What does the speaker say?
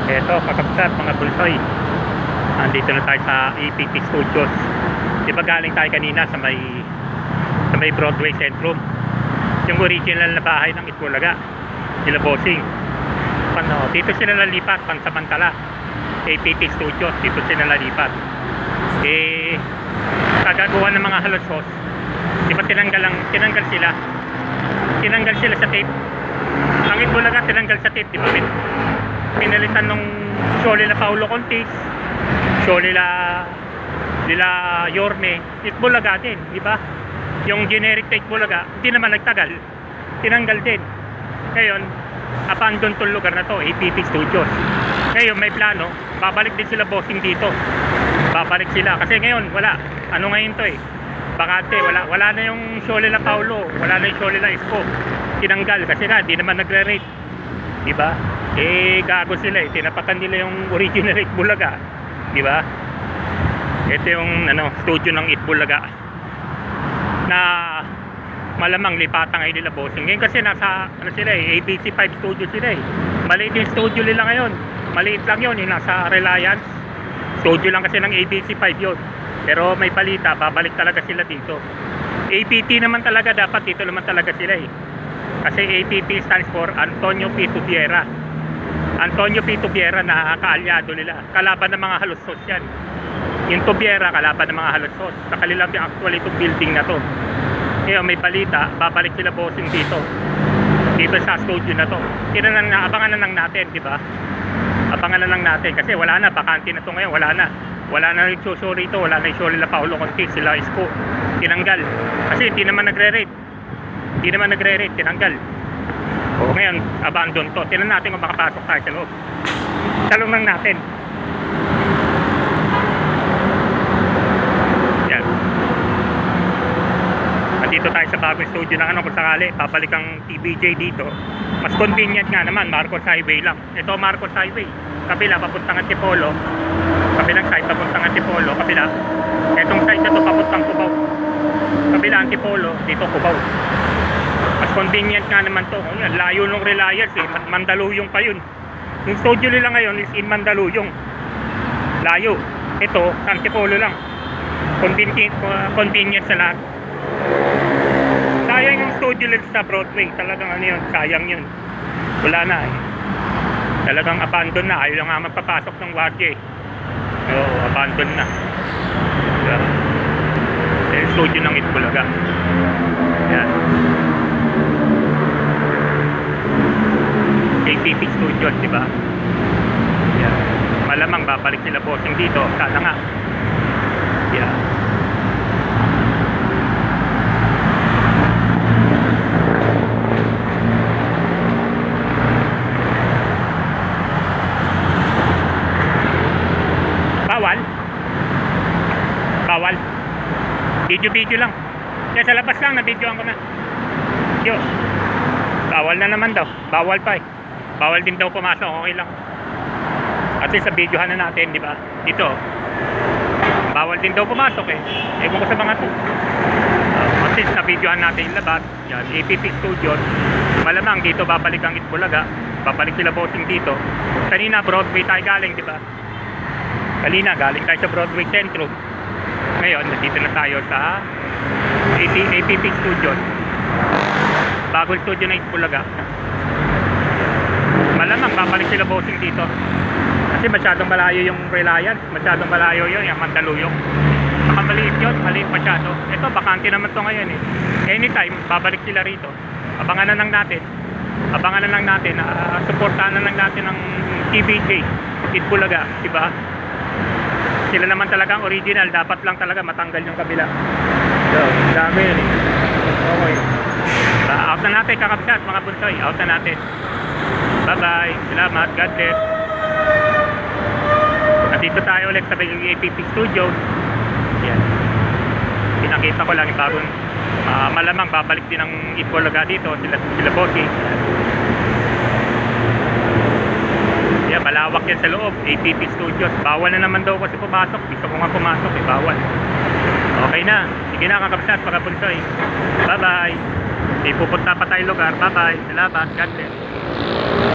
Eto, kakabsat mga bulsoy. Andito na tayo sa APP Studios. Di ba galing tayo kanina sa may Broadway Centrum. Yung original na bahay ng Itbulaga, nila Bossing. Dito sila nalipat, pansamantala. APP Studios, dito sila nalipat. Kagagawa ng mga halos-hos. Di ba tinanggal sila sa tape. Ang Itbulaga tinanggal sa tape, di ba? Pinalitan nung show nila Paulo Contis, show nila Yorme, Itbulaga din, di ba? Yung generic na Itbulaga, hindi naman nagtagal, tinanggal din. Ngayon, abandon tong lugar na to, APP Studios. Ngayon may plano, babalik din sila Bossing dito. Babalik sila kasi ngayon wala. Ano ngayon to bakante, wala na yung show nila Paulo, wala na yung show nila Isko. Tinanggal kasi nga di naman nagre-rate. Di ba? Gago sila tinapatan nila yung original Itbulaga, di ba? Ito yung studio ng Itbulaga na malamang lipatan ngayon nila Bossing. Ngayon kasi nasa ABC 5 studio sila maliit yung studio nila ngayon, maliit lang yun, yung nasa Reliance studio lang kasi ng ABC 5 yun. Pero may balita, babalik talaga sila dito. APT naman talaga, dapat dito naman talaga sila kasi APT stands for Antonio P. Tubiera. Antonio P. Tubiera na kaalyado nila, kalaban ng mga halos-sos yan. Yung Tubiera, kalaban ng mga halos-sos. Sa kanilang actually itong building na to. Ngayon may balita, babalik sila Bossing dito sa studio na to. Abangan na lang natin, di ba? Abangan na lang natin kasi wala na, bakante na to ngayon, wala na yung show rito, wala na yung show nila Paulo Contis, sila Isko, tinanggal kasi hindi naman nagre-rate, tinanggal. Ngayon abandon to. Tingnan natin kung makapasok tayo sa loob. Talong lang natin. Yan, dito tayo sa bagong studio ng kung sakali babalik ang TBJ dito. Mas convenient nga naman, Marcos Highway lang. Ito Marcos Highway, kabila papuntang Antipolo, kabilang side papuntang Antipolo, kabila. Etong side na to papuntang Cubao, kabila Antipolo, dito Cubao. Mas convenient nga naman to. Layo nung Reliance Mandaluyong pa yun. Yung studio nila ngayon is in Mandaluyong, layo. Ito Antipolo lang, convenient sa lahat. Sayang yung studio nila sa Broadway, talagang yun, sayang yun. Wala na talagang abandon na. Ayaw lang nga magpapasok ng wardya abandon na. Yung studio ng Itbulaga. Yan, APP Studios, di ba? Yan, malamang babalik sila Bossing dito, sana nga. Yan, bawal video lang kaya sa labas lang, na-videoan ko na yun. Bawal na naman daw, bawal pa bawal din daw pumasok, okay lang at least sa videohan na natin, di ba? Dito bawal din daw pumasok ewan ko sa mga to at least na videohan natin yung labas. Yan, APP Studios, malamang dito babalik ang Itbulaga, babalik sila Bossing dito. Kanina Broadway tayo galing, di ba? Kanina galing tayo sa Broadway Centrum. Ngayon nandito na tayo sa APP Studios, bagong studio na Itbulaga. Malamang babalik sila Bossing dito kasi masyadong malayo yung Reliance, masyadong malayo yun, yung Mandaluyong. Baka maliit yun, maliit masyado. Ito bakante naman to ngayon anytime babalik sila rito. Abangan na lang natin, supportahan na lang natin ng TBJ Itbulaga, diba? Sila naman talaga ang original, dapat lang talaga matanggal yung kabila. So, dami yun okay. Out na natin kakabsat mga bunsoy, out na natin. Bye bye, salamat, God bless. Nandito tayo ulit sa APP Studio. Yan, pinakita ko lang yung bagong malamang babalik din ng Itbulaga dito, sila Bossing. Yeah, malawak yan sa loob, APP Studios. Bawal na naman daw kasi pumasok. Gusto ko nga pumasok, bawal. Okay na, sige na kakabsat mga bunsoy. Bye bye. Pupunta pa tayo lugar. Bye bye, salamat, God bless.